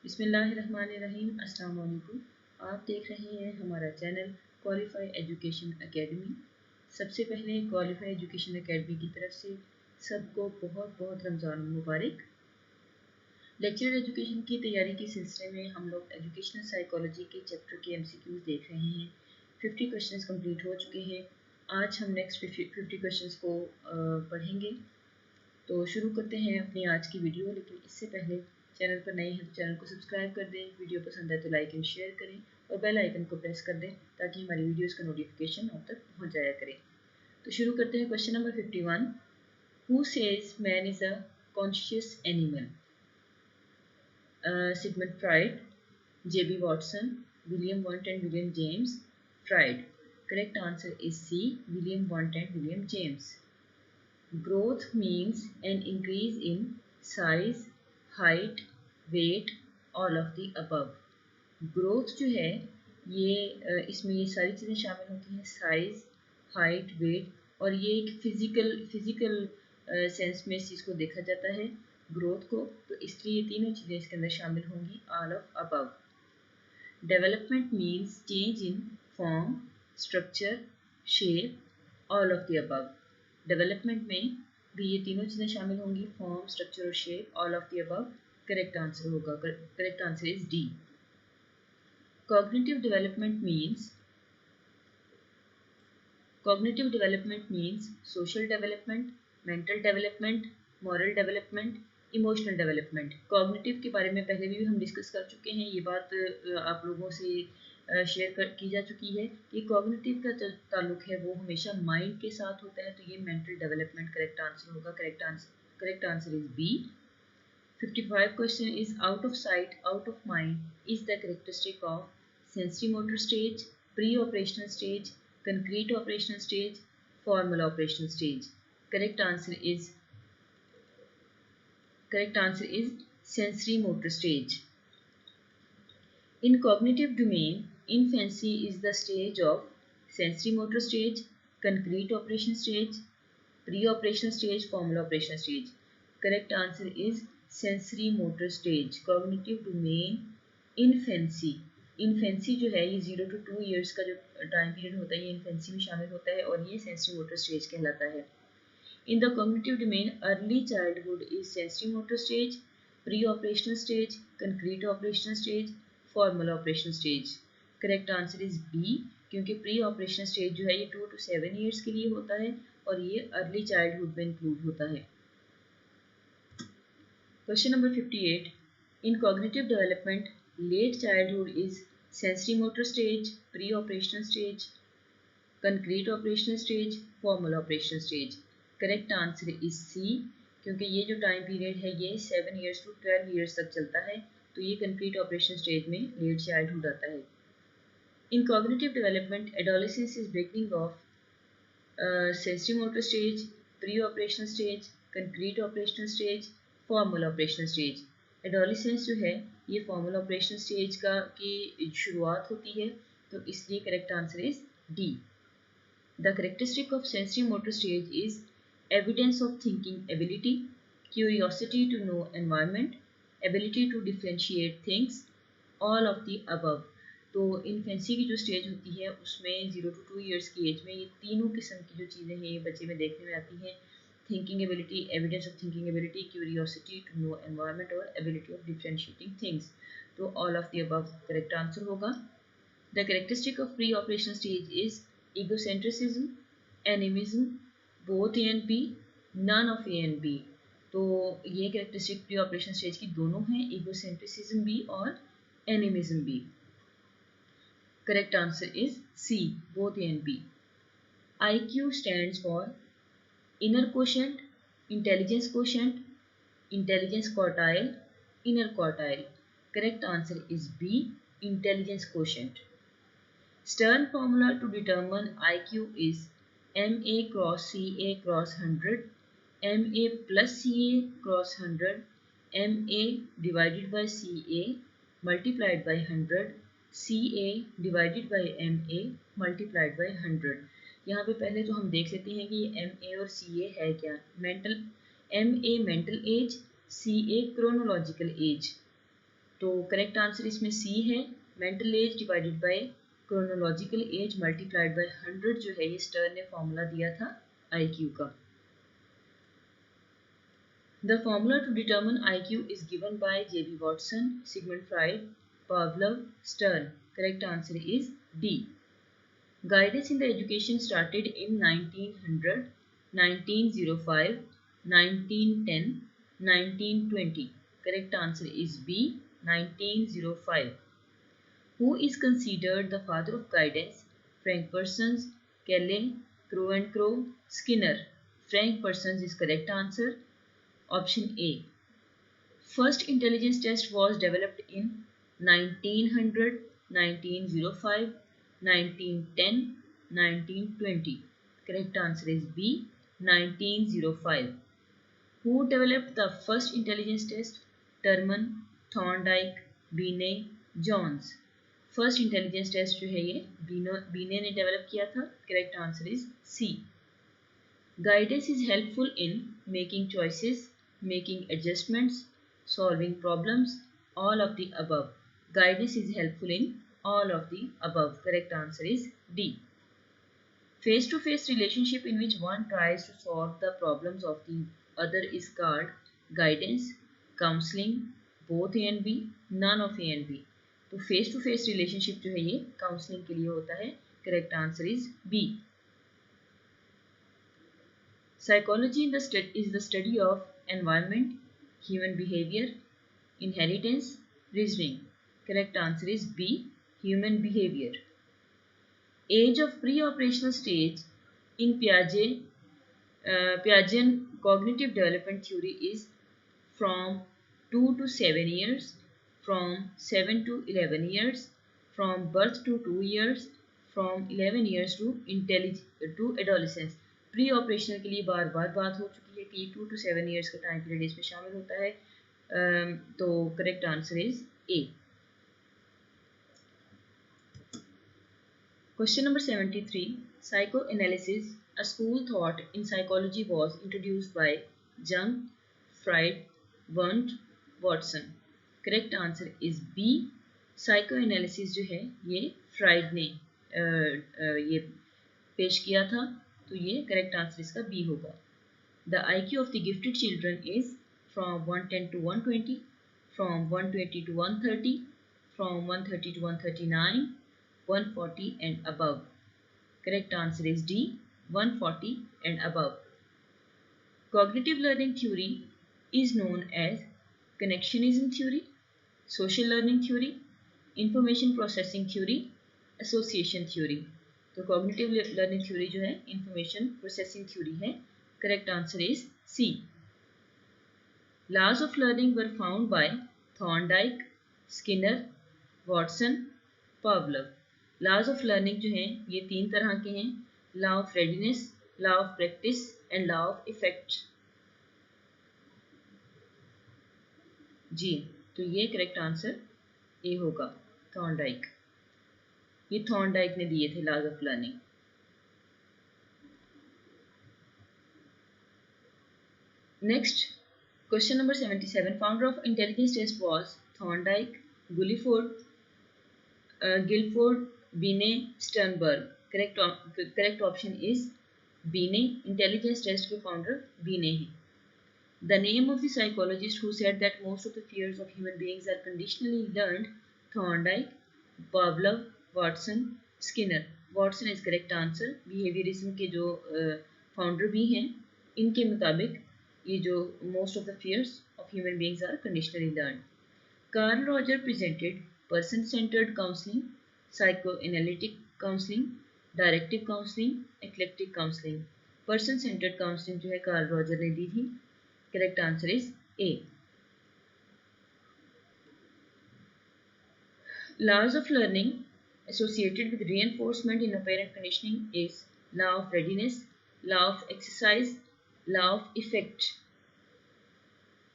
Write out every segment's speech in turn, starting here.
बिस्मिल्लाहिर्रहमानिर्रहीम। अस्सलाम वालेकुम। आप देख रहे हैं हमारा चैनल क्वालिफाई एजुकेशन एकेडमी। सबसे पहले क्वालिफाई एजुकेशन एकेडमी की तरफ से सबको बहुत बहुत रमज़ान मुबारक। लेक्चर एजुकेशन की तैयारी के सिलसिले में हम लोग एजुकेशनल साइकोलॉजी के चैप्टर के MCQs देख रहे हैं। 50 क्वेश्चंस कंप्लीट हो चुके हैं। आज हम नेक्स्ट 50 क्वेश्चंस को पढ़ेंगे। तो शुरू करते हैं अपनी आज की वीडियो। लेकिन इससे पहले चैनल पर नए हैं तो चैनल को सब्सक्राइब कर दें, वीडियो पसंद है तो लाइक एंड शेयर करें और बेल आइकन को प्रेस कर दें ताकि हमारी वीडियोस का नोटिफिकेशन आप तक पहुंच जाया करे। तो शुरू करते हैं question number 51। Who says man is a conscious animal? Sigmund Freud, JB Watson, William want and William James fried. Correct answer is C, William want and William James. Growth means an increase in size, height, weight, all of the above. Growth जो है ये इसमें ये सारी चीज़ें शामिल होती हैं, साइज, हाइट, वेट, और ये एक फिजिकल सेंस में इस चीज़ को देखा जाता है ग्रोथ को, तो इसलिए ये तीनों चीज़ें इसके अंदर शामिल होंगी, all of above. Development means change in form, structure, shape, all of the above. Development में भी ये तीनों चीज़ें शामिल होंगी, फॉर्म, स्ट्रक्चर और shape, all of the above. Correct answer होगा, correct answer is D। Cognitive development means social development, mental development, moral development, emotional development. Cognitive के बारे में पहले भी हम डिस्कस कर चुके हैं, ये बात आप लोगों से शेयर की जा चुकी है कि कॉग्निटिव का ताल्लुक है वो हमेशा माइंड के साथ होता है, तो ये मेंटल डेवलपमेंट करेक्ट आंसर होगा। Correct answer is B। 55 question is out of sight out of mind is the characteristic of sensory motor stage, pre operational stage, concrete operational stage, formal operational stage. Correct answer is sensory motor stage. In cognitive domain, infancy is the stage of sensory motor stage, concrete operation stage, pre-operational stage, formal operational stage. Correct answer is sensory motor stage. Cognitive domain, infancy. Infancy जो है ये 0 to 2 years का जो time period होता है ये infancy में शामिल होता है और ये sensory motor stage कहलाता है। In the cognitive domain, early childhood is sensory motor stage, pre-operational stage, concrete operational stage, formal operation stage. Correct answer is B, क्योंकि प्री ऑपरेशन स्टेज जो है ये 2 to 7 ईयर्स के लिए होता है और ये अर्ली चाइल्डहुड में इंक्लूड होता है। Question number 58। In cognitive development, late childhood is sensory motor stage, pre operational stage, concrete operational stage, formal operational stage. Correct answer is C, क्योंकि ये जो टाइम पीरियड है ये 7 ईयर्स टू 12 ईयर्स तक चलता है, तो ये कंक्रीट ऑपरेशन स्टेज में लेट चाइल्डहुड आता है। In cognitive development, adolescence is breaking of sensory motor stage, pre operational stage, concrete operational stage, formal operational stage. Adolescence जो है ये फॉर्मल ऑपरेशन स्टेज की शुरुआत होती है, तो इसलिए correct answer is D। The characteristic of sensory motor stage is evidence of thinking ability, curiosity to know environment, ability to differentiate things, all of the above। तो इन्फेंसी की जो stage होती है उसमें 0 to 2 ईयर्स की as में ये तीनों किस्म की जो चीज़ें हैं ये बच्चे में देखने में आती हैं, thinking ability, evidence of thinking ability, curiosity to know environment और एबिलिटी ऑफ डिफरेंशिएटिंग थिंग्स। तो all of the above correct answer होगा। The characteristic of pre operational stage is egocentrism, animism, both A and B, none of A and B। तो ये characteristic pre operation stage की दोनों हैं, ईगोसेंट्रिसिज्म भी और animism भी। Correct answer is C, both A and B। IQ stands for inner quotient, intelligence quotient, intelligence quartile, inner quartile. Correct answer is B, intelligence quotient. Stern formula to determine IQ is MA cross CA cross 100, MA plus CA cross 100, MA divided by CA multiplied by 100, CA divided by MA multiplied by 100। यहाँ पे पहले तो हम देख लेते हैं कि ये MA और CA है क्या। MA mental as, CA chronological age. तो करेक्ट आंसर इसमें सी है। Mental as divided by chronological age multiplied by 100 जो है ये स्टर्न ने फॉर्मूला दिया था IQ का। The formula to determine IQ is given by J.B. Watson, Sigmund Freud, Pavlov, Stern. Correct answer is D. Guidance in the education started in 1900, 1905, 1910, 1920. Correct answer is B. 1905. Who is considered the father of guidance? Frank Parsons, Kelly, Crow and Crow, Skinner. Frank Parsons is correct answer. Option A. First intelligence test was developed in 1900, 1905, 1910, 1920. Correct answer is B. 1905. Who developed the first intelligence test? Terman, Thorndike, Binet, Jones. First intelligence test जो है ये Binet ने develop किया था। Correct answer is C. Guidance is helpful in making choices, making adjustments, solving problems, all of the above. Guidance is helpful in all of the above. Correct answer is D. Face to face relationship in which one tries to solve the problems of the other is called guidance, counselling, both A and B, none of A and B. तो face to face relationship जो है ये counselling के लिए होता है। Correct answer is B. Psychology is the study of environment, human behaviour, inheritance, reasoning. Correct answer is B, human behaviour. Age of pre operational stage in Piaget cognitive development theory is from 2 to 7 years, from 7 to 11 years, from birth to 2 years, from 11 years to adolescence. Pre operational के लिए बार बार बात हो चुकी है कि 2 to 7 years का time period इसमें शामिल होता है। तो correct answer is a. Question number 73. Psychoanalysis, a school thought in psychology, was introduced by Jung, Freud, Wundt, Watson. Correct answer is B. Psychoanalysis जो है ये फ्राइड ने ये पेश किया था, तो ये करेक्ट आंसर इसका B होगा। The IQ of the gifted children is from 110 to 120, from 120 to 130, from 130 to 139, 140 and above. Correct answer is D. 140 and above. Cognitive learning theory is known as connectionism theory, social learning theory, information processing theory, association theory. तो cognitive learning theory जो है information processing theory है। Correct answer is C. Laws of learning were found by Thorndike, Skinner, Watson, Pavlov. Laws of learning जो हैं ये 3 तरह के हैं, law of readiness, law of practice and law of effect. जी, तो ये करेक्ट आंसर ए होगा, थॉर्नडाइक। ये थॉर्नडाइक ने दिए थे laws of learning. Next question number 77. Founder of intelligence test was Thorndike, Guilford, Binet, Sternberg. Correct option is Binet. Intelligence test के founder Binet हैं. The name of the psychologist who said that most of the fears of human beings are conditionally learned: Thorndike, Pavlov, Watson, Skinner. Watson is correct answer. Behaviorism के जो founder भी हैं, इनके मुताबिक ये जो most of the fears of human beings are conditionally learned. Carl Rogers presented person-centered counseling, psychoanalytic counseling, directive counseling, eclectic counseling. Person-centered counseling जो है कार्ल रॉजर ने दी थी। Correct answer is A. Laws of learning associated with reinforcement in operant conditioning is law of readiness, law of exercise, law of effect,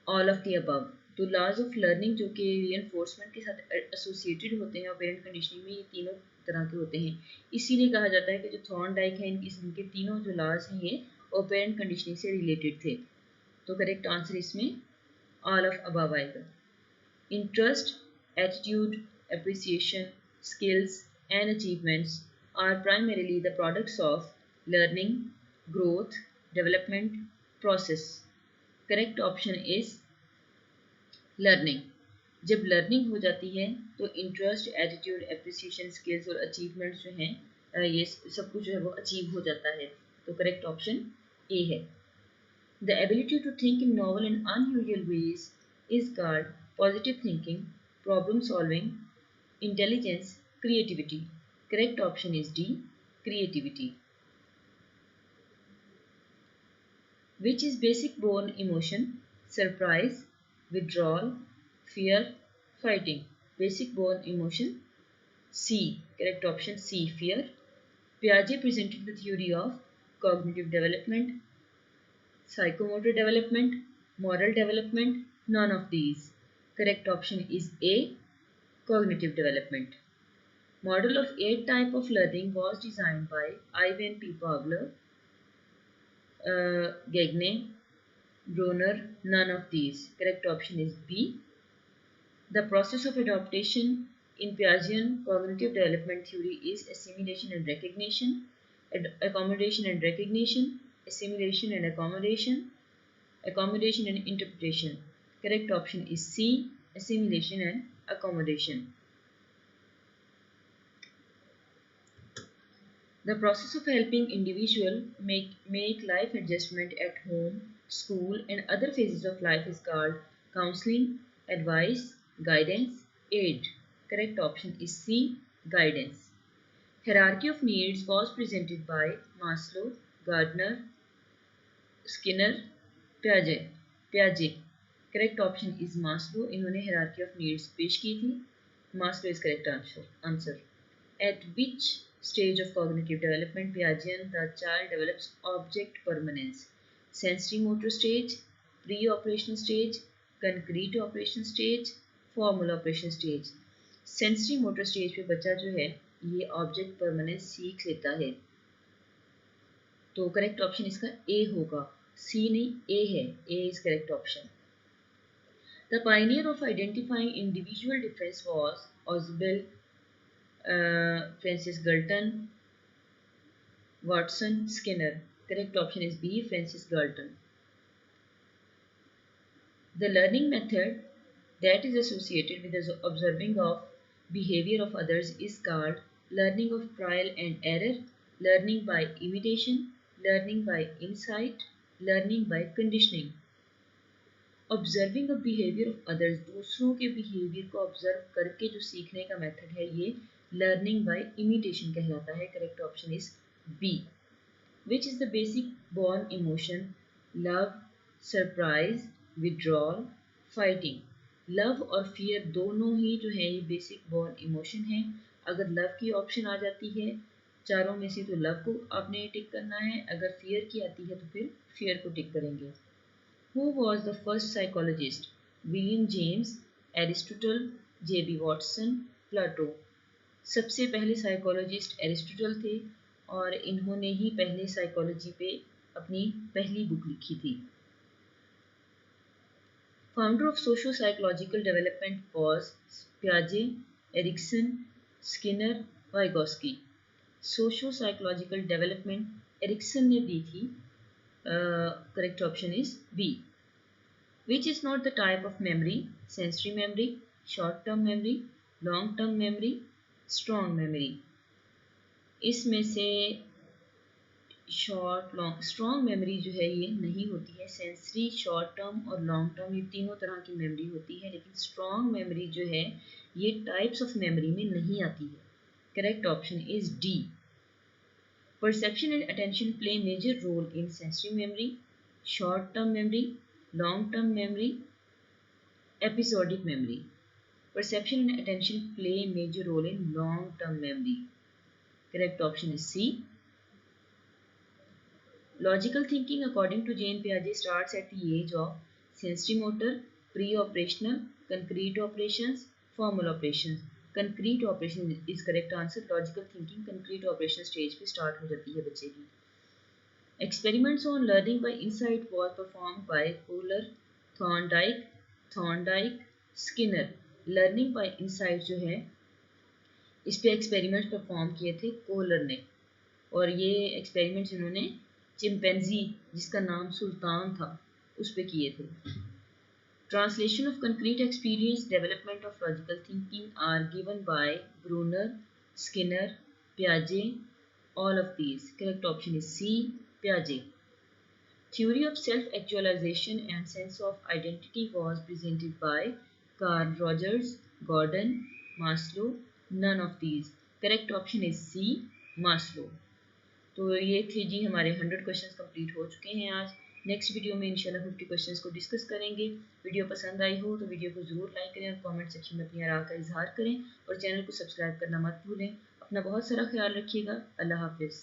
all of the above. तो laws of learning जो कि reinforcement के साथ associated होते हैं operant conditioning में, ये तीनों तरह के होते हैं। इसीलिए कहा जाता है कि जो थॉर्नडाइक हैं इनके तीनों जो लॉज हैं ये ऑपरेंट कंडीशनिंग से रिलेटेड थे। तो करेक्ट आंसर इसमें ऑल ऑफ अबव आएगा। Interest, attitude, appreciation, skills, and achievements are primarily the products of learning, growth, development, process. Correct option is learning. जब लर्निंग हो जाती है तो इंटरेस्ट, एटीट्यूड, एप्रिसिएशन, स्किल्स और अचीवमेंट्स जो हैं ये सब कुछ जो है वो अचीव हो जाता है. तो करेक्ट ऑप्शन ए है. The ability to think in novel and unusual ways is called positive thinking, problem solving, intelligence, creativity. Correct option is D, creativity. Which is basic born emotion? Surprise, withdrawal, fear, fighting. Basic born emotion C. Correct option C, fear. Piaget presented the theory of cognitive development, psychomotor development, moral development. None of these. Correct option is A, cognitive development. Model of 8 type of learning was designed by Ivan P. Pavlov, Gagne, Brunner. None of these. Correct option is B. The process of adaptation in Piagetian cognitive development theory is assimilation and recognition, accommodation and recognition, assimilation and accommodation, accommodation and interpretation. Correct option is C, assimilation and accommodation. The process of helping individual make life adjustment at home, school and other phases of life is called counseling, advice, guidance, aid. Correct option is C, guidance. Hierarchy of needs was presented by Maslow, Gardner, Skinner, Piaget. Correct option is Maslow. इन्होंने hierarchy of needs पेश की थी. Maslow is correct answer. At which stage of cognitive development Piagetian the child develops object permanence? Sensory motor stage, pre-operational stage, concrete operation stage, formal operation stage. Sensory motor stage पे बच्चा जो है ये object permanence सीख लेता है. तो correct option इसका ए होगा. सी नहीं, ए है. A is correct option. The pioneer of identifying individual difference was Oswald Francis Galton, Watson, Skinner. Correct option is B, Francis Galton. The learning method that is associated with the observing of behavior of others is called learning of trial and error, learning by imitation, learning by insight, learning by conditioning. Observing of behaviour of others, दूसरों के behaviour को observe करके जो सीखने का method है ये learning by imitation कहलाता है. Correct option is B. Which is the basic born emotion? Love, surprise, withdrawal, fighting. Love और फियर दोनों ही जो है ये बेसिक बॉर्न इमोशन है. अगर लव की ऑप्शन आ जाती है चारों में से तो लव को आपने टिक करना है. अगर फियर की आती है तो फिर फियर को टिक करेंगे. Who was the first psychologist? William James, Aristotle, J.B. Watson, Plato. सबसे पहले साइकोलॉजिस्ट एरिस्टोटल थे और इन्होंने ही पहले साइकोलॉजी पे अपनी पहली बुक लिखी थी. Founder of socio psychological development was पियाजे, Erikson, Skinner, Vygotsky. Socio psychological development Erikson ने दी थी. Correct option is B. Which is not the type of memory? Sensory memory, short-term memory, long-term memory, strong memory. इसमें से strong memory जो है ये नहीं होती है. सेंसरी, शॉर्ट टर्म और लॉन्ग टर्म ये तीनों तरह की मेमोरी होती है, लेकिन स्ट्रॉन्ग मेमोरी जो है ये टाइप्स ऑफ मेमोरी में नहीं आती है. Correct option is D. Perception and attention play major role in sensory memory, short-term memory, long-term memory, episodic memory. Perception and attention play major role in long-term memory. Correct option is C. Logical thinking according to Jane Piaget starts at the age of sensory motor, pre-operational, concrete operations, formal operations. Concrete operation is correct answer. Logical thinking concrete operation stage पे start हो जाती है बच्चे की. Experiments on learning by insight was performed by Fuller, Thorndike, Skinner. Learning by insight जो है, इस पे एक्सपेरिमेंट परफॉर्म किए थे कोहलर ने, और ये एक्सपेरिमेंट्स इन्होंने चिंपैंजी जिसका नाम सुल्तान था उस पे किए थे। Translation of concrete experience, development of logical thinking are given by Bruner, Skinner, पियाजे, all of these. Correct option is C, Piaget. Theory of self-actualization and sense of identity was presented by Carl Rogers, Gordon, Maslow. None of these. Correct option is C, Maslow. तो ये थे जी हमारे 100 questions complete हो चुके हैं आज। Next video में इंशाल्लाह 50 क्वेश्चंस को डिस्कस करेंगे। वीडियो पसंद आई हो तो वीडियो को ज़रूर लाइक करें और कमेंट सेक्शन में अपनी राय का इजहार करें और चैनल को सब्सक्राइब करना मत भूलें। अपना बहुत सारा ख्याल रखिएगा। अल्लाह हाफिज़।